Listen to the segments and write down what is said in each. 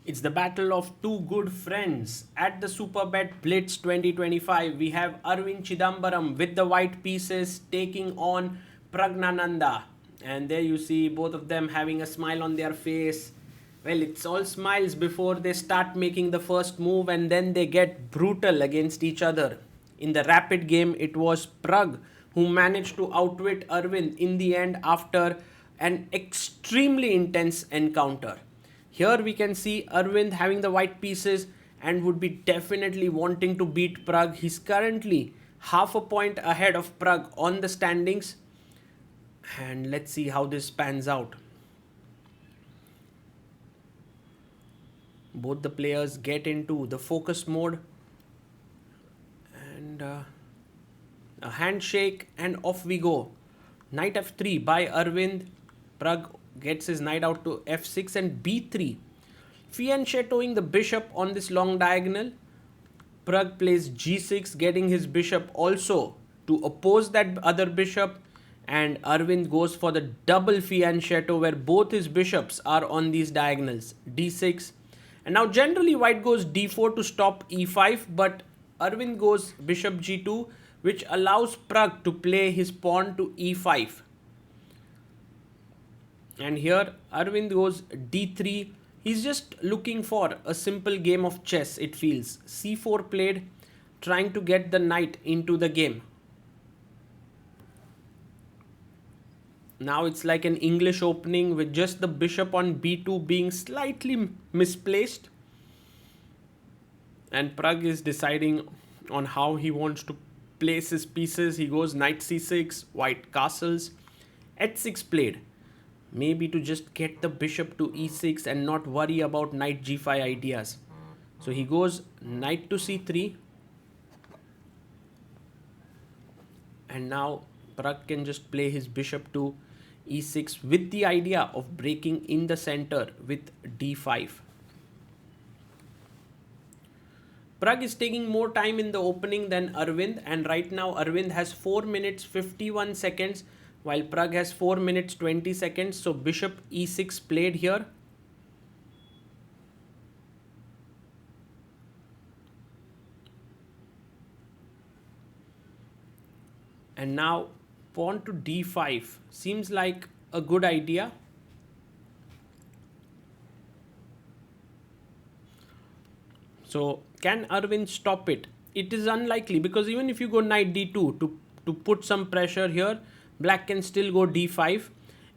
It's the battle of two good friends. At the Superbet Blitz 2025, we have Arvind Chidambaram with the white pieces taking on Praggnanandhaa. And there you see both of them having a smile on their face. Well, it's all smiles before they start making the first move and then they get brutal against each other. In the rapid game, it was Pragg who managed to outwit Arvind in the end after an extremely intense encounter. Here we can see Arvind having the white pieces and would be definitely wanting to beat Pragg. He's currently half a point ahead of Pragg on the standings. And let's see how this pans out. Both the players get into the focus mode. And a handshake and off we go. Knight f3 by Arvind. Pragg gets his knight out to f6 and b3. Fianchettoing the bishop on this long diagonal. Pragg plays g6, getting his bishop also to oppose that other bishop. And Arvind goes for the double fianchetto where both his bishops are on these diagonals. d6. And now generally white goes d4 to stop e5, but Arvind goes bishop g2, which allows Pragg to play his pawn to e5. And here Arvind goes d3. He's just looking for a simple game of chess, it feels. c4 played, trying to get the knight into the game. Now it's like an English opening with just the bishop on b2 being slightly misplaced. And Pragg is deciding on how he wants to place his pieces. He goes knight c6, white castles, h6 played. Maybe to just get the bishop to e6 and not worry about knight g5 ideas. So he goes knight to c3. And now Pragg can just play his bishop to e6 with the idea of breaking in the center with d5. Pragg is taking more time in the opening than Arvind, and right now Arvind has 4 minutes 51 seconds while Pragg has 4 minutes 20 seconds. So bishop e6 played here. And now pawn to d5 seems like a good idea. So can Arvind stop it? It is unlikely because even if you go knight d2 to put some pressure here, black can still go d5.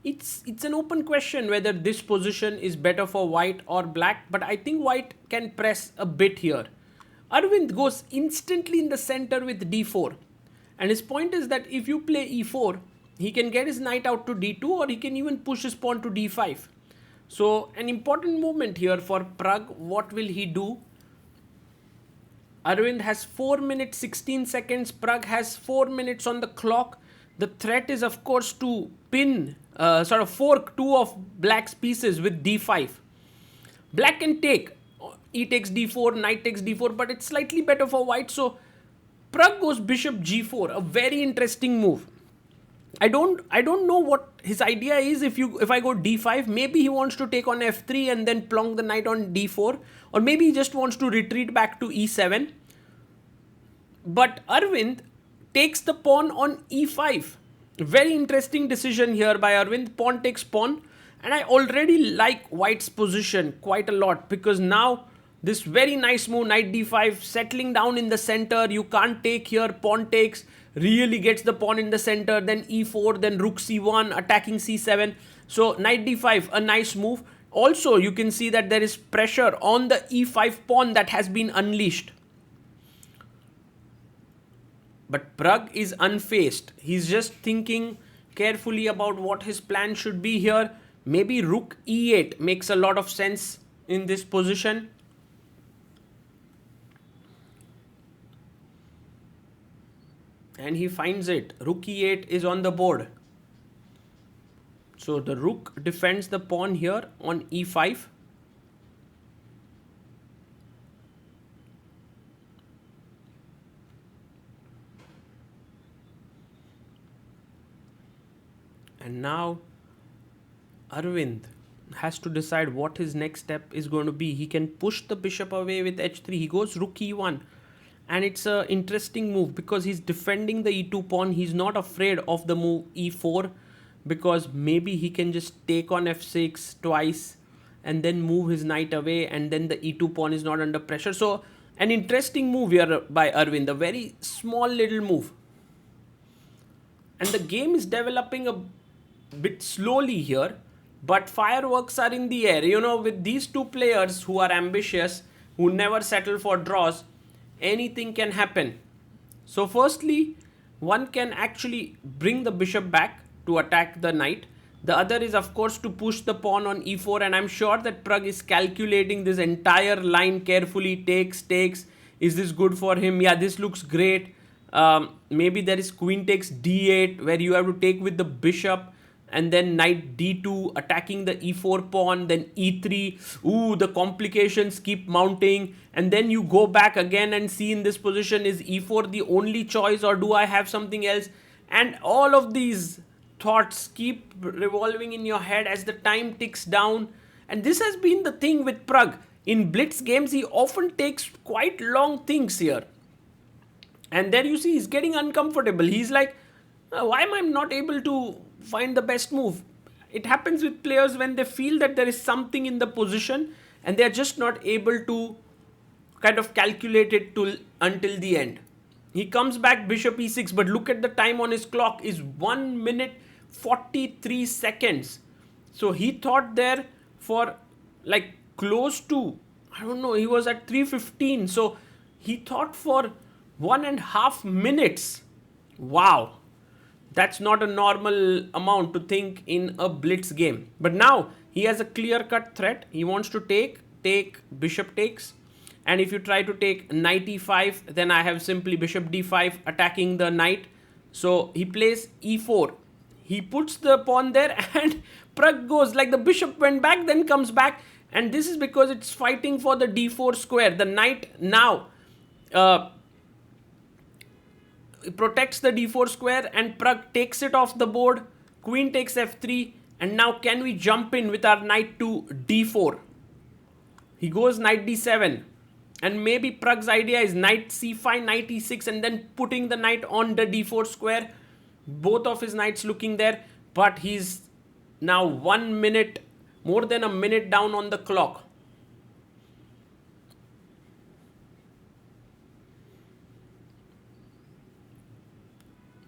It's an open question whether this position is better for white or black, but I think white can press a bit here. Arvind goes instantly in the center with d4. And his point is that if you play e4, he can get his knight out to d2 or he can even push his pawn to d5. So an important movement here for Pragg. What will he do? Arvind has 4 minutes 16 seconds. Pragg has 4 minutes on the clock. The threat is of course to pin, sort of fork two of black's pieces with d5. Black can take e takes d4, knight takes d4, but it's slightly better for white. So Pragg goes bishop g4, a very interesting move. I don't know what his idea is. If I go d5, maybe he wants to take on f3 and then plonk the knight on d4, or maybe he just wants to retreat back to e7. But Arvind takes the pawn on e5. Very interesting decision here by Arvind. Pawn takes pawn, and I already like white's position quite a lot because now this very nice move, knight d5, settling down in the center. You can't take here. Pawn takes, really gets the pawn in the center. Then e4, then rook c1, attacking c7. So knight d5, a nice move. Also, you can see that there is pressure on the e5 pawn that has been unleashed. But Pragg is unfazed. He's just thinking carefully about what his plan should be here. Maybe rook e8 makes a lot of sense in this position. And he finds it. Rook e8 is on the board. So the rook defends the pawn here on e5. And now Arvind has to decide what his next step is going to be. He can push the bishop away with h3. He goes rook e1. And it's a interesting move because he's defending the e2 pawn. He's not afraid of the move e4 because maybe he can just take on f6 twice and then move his knight away, and then the e2 pawn is not under pressure. So an interesting move here by Aravindh, a very small little move. And the game is developing a bit slowly here, but fireworks are in the air. You know, with these two players who are ambitious, who never settle for draws, anything can happen. So firstly, one can actually bring the bishop back to attack the knight. The other is, of course, to push the pawn on e4, and I'm sure that Pragg is calculating this entire line carefully. Takes. Is this good for him? Yeah, this looks great. Maybe there is queen takes d8 where you have to take with the bishop, and then knight d2 attacking the e4 pawn, then e3. Ooh, the complications keep mounting, and then you go back again and see in this position, is e4 the only choice or do I have something else? And all of these thoughts keep revolving in your head as the time ticks down. And this has been the thing with Pragg. In blitz games, he often takes quite long things here. And there you see he's getting uncomfortable. He's like, why am I not able to find the best move? It happens with players when they feel that there is something in the position and they're just not able to kind of calculate it until the end. He comes back bishop e6, but look at the time on his clock is 1 minute 43 seconds. So he thought there for like close to, I don't know, he was at 3:15. So he thought for 1.5 minutes. Wow. That's not a normal amount to think in a blitz game. But now he has a clear-cut threat. He wants to take, bishop takes. And if you try to take knight e5, then I have simply bishop d5 attacking the knight. So he plays e4. He puts the pawn there and Pragg goes like the bishop went back, then comes back. And this is because it's fighting for the d4 square. The knight now protects the d4 square and Pragg takes it off the board. Queen takes f3. And now can we jump in with our knight to d4? He goes knight d7. And maybe Pragg's idea is knight c5, knight e6, and then putting the knight on the d4 square. Both of his knights looking there. But he's now 1 minute, more than a minute down on the clock.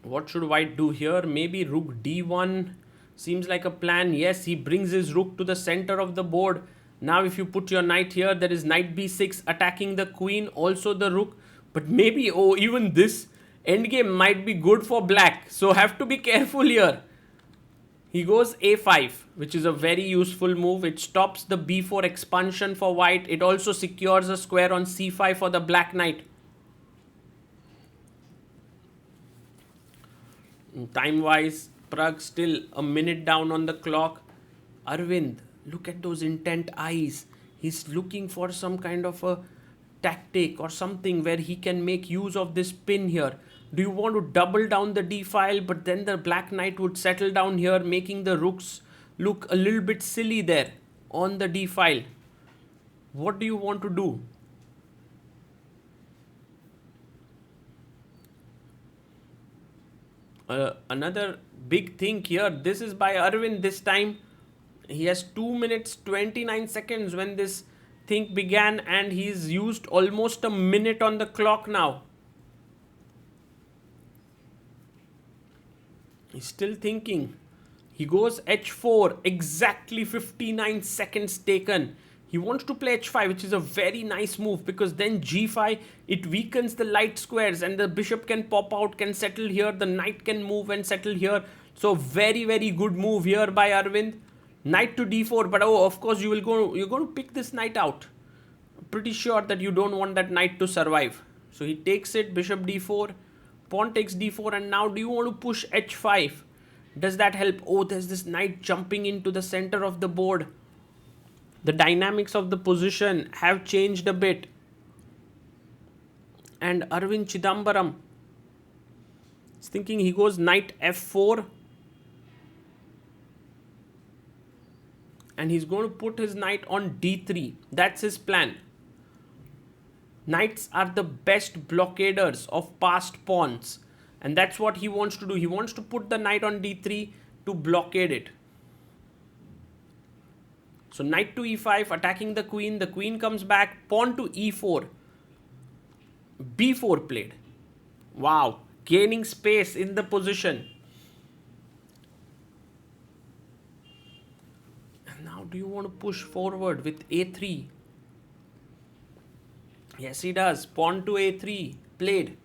What should white do here? Maybe rook d1 seems like a plan. Yes, he brings his rook to the center of the board. Now if you put your knight here, there is knight b6 attacking the queen, also the rook. But maybe, oh, even this endgame might be good for black. So have to be careful here. He goes a5, which is a very useful move. It stops the b4 expansion for white. It also secures a square on c5 for the black knight. Time-wise, Pragg still a minute down on the clock. Aravindh, look at those intent eyes. He's looking for some kind of a tactic or something where he can make use of this pin here. Do you want to double down the d file, but then the black knight would settle down here, making the rooks look a little bit silly there on the d file? What do you want to do? Another big thing here. This is by Aravindh this time. He has 2 minutes 29 seconds when this thing began, and he's used almost a minute on the clock now. He's still thinking. He goes h4, exactly 59 seconds taken. He wants to play h5, which is a very nice move because then g5, it weakens the light squares and the bishop can pop out, can settle here. The knight can move and settle here. So very, very good move here by Aravindh. Knight to d4, but oh, of course you're going to pick this knight out. Pretty sure that you don't want that knight to survive. So he takes it, bishop d4, pawn takes d4, and now do you want to push h5? Does that help? Oh, there's this knight jumping into the center of the board. The dynamics of the position have changed a bit. And Arvind Chidambaram is thinking. He goes knight f4. and he's going to put his knight on d3. That's his plan. Knights are the best blockaders of passed pawns, and that's what he wants to do. He wants to put the knight on d3 to blockade it. So knight to e5, attacking the queen comes back, pawn to e4, b4 played. Wow, gaining space in the position. And now do you want to push forward with a3? Yes, he does. Pawn to a3 played.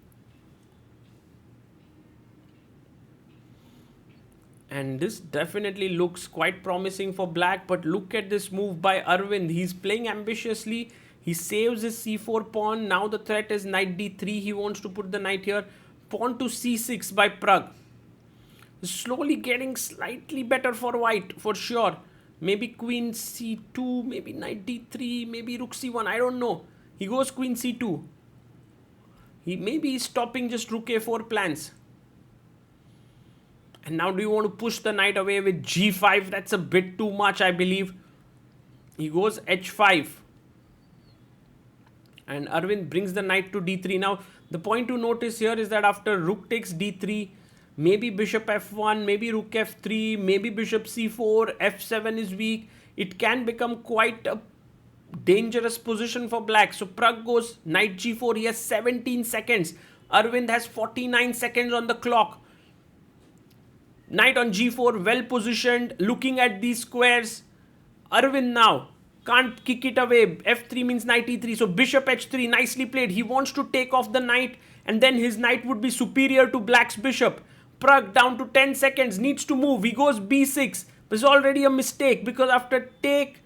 And this definitely looks quite promising for black, but look at this move by Aravindh. He's playing ambitiously. He saves his c4 pawn. Now the threat is knight d3. He wants to put the knight here. Pawn to c6 by Pragg. Slowly getting slightly better for white, for sure. Maybe queen c2, maybe knight d3, maybe rook c1, I don't know. He goes queen c2. Maybe he's stopping just rook a4 plans. And now do you want to push the knight away with g5? That's a bit too much, I believe. He goes h5. And Aravindh brings the knight to d3. Now, the point to notice here is that after rook takes d3, maybe bishop f1, maybe rook f3, maybe bishop c4, f7 is weak. It can become quite a dangerous position for black. So Pragg goes knight g4. He has 17 seconds. Aravindh has 49 seconds on the clock. Knight on g4, well positioned, looking at these squares. Aravindh now can't kick it away. f3 means knight e3. So bishop h3, nicely played. He wants to take off the knight, and then his knight would be superior to black's bishop. Pragg down to 10 seconds, needs to move. He goes b6. This is already a mistake, because after take,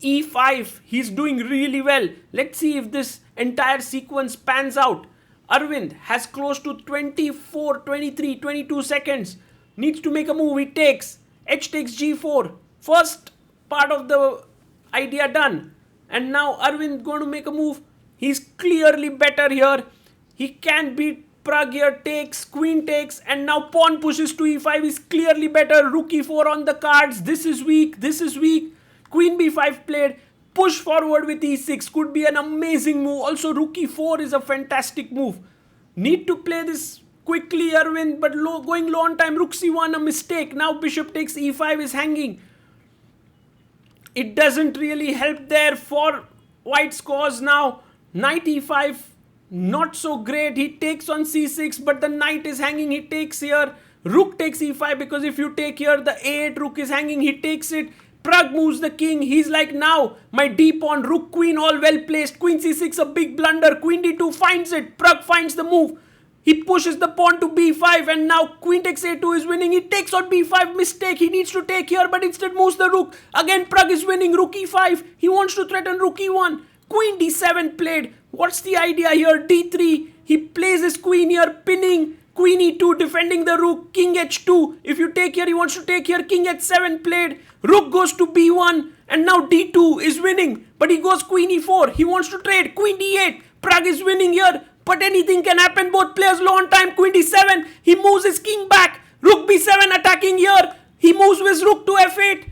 e5, he's doing really well. Let's see if this entire sequence pans out. Aravindh has close to 24, 23, 22 seconds. Needs to make a move. He takes. H takes g4. First part of the idea done. And now Aravindh going to make a move. He's clearly better here. He can beat Pragg here. Takes, queen takes, and now pawn pushes to e5. He's clearly better. Rook e4 on the cards. This is weak. This is weak. Queen b5 played. Push forward with e6 could be an amazing move. Also, rook e4 is a fantastic move. Need to play this quickly, Aravindh, but going low on time. Rook c1, a mistake. Now bishop takes e5 is hanging. It doesn't really help there for white's cause now. Knight e5, not so great. He takes on c6, but the knight is hanging. He takes here. Rook takes e5, because if you take here, the a8 rook is hanging. He takes it. Pragg moves the king. He's like, now my d pawn, rook, queen, all well placed. Queen c6, a big blunder. Queen d2 finds it. Pragg finds the move. He pushes the pawn to b5, and now queen takes a2 is winning. He takes on b5, mistake. He needs to take here, but instead moves the rook. Again, Pragg is winning. Rook e5. He wants to threaten rook e1. Queen d7 played. What's the idea here? d3. He plays his queen here, pinning. Queen e2, defending the rook. King h2. If you take here, he wants to take here. King h7 played. Rook goes to b1. And now d2 is winning. But he goes queen e4. He wants to trade. Queen d8. Pragg is winning here. But anything can happen. Both players low on time. Queen d7. He moves his king back. Rook b7 attacking here. He moves with rook to f8.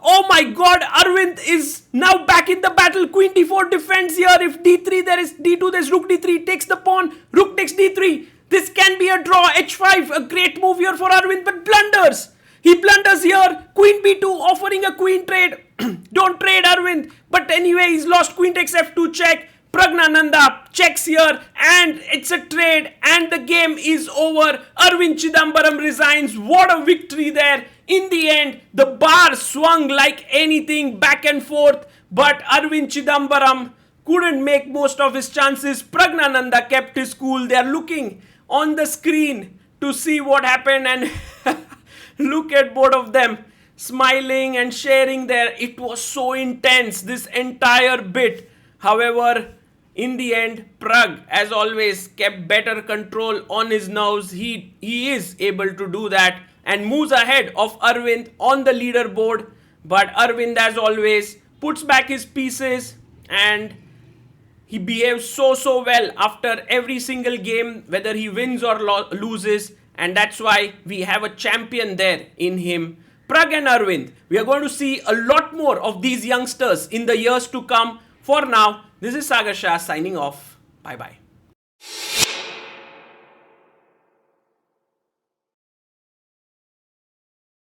Oh my god. Aravindh is now back in the battle. Queen d4 defends here. If d3 there is d2, there's rook d3. Takes the pawn. Rook takes d3. This can be a draw. h5. A great move here for Aravindh. But blunders. He blunders here. Queen b2 offering a queen trade. Don't trade, Aravindh. But anyway, he's lost. Queen takes f2 check. Praggnanandhaa checks here, and it's a trade, and the game is over. Arvind Chidambaram resigns. What a victory there. In the end, the bar swung like anything back and forth, but Arvind Chidambaram couldn't make most of his chances. Praggnanandhaa kept his cool. They are looking on the screen to see what happened, and look at both of them smiling and sharing there. It was so intense, this entire bit. However, in the end, Pragg, as always, kept better control on his nerves. He is able to do that and moves ahead of Aravindh on the leaderboard. But Aravindh, as always, puts back his pieces, and he behaves so well after every single game, whether he wins or loses. And that's why we have a champion there in him. Pragg and Aravindh. We are going to see a lot more of these youngsters in the years to come. For now, this is Sagar Shah signing off. Bye bye.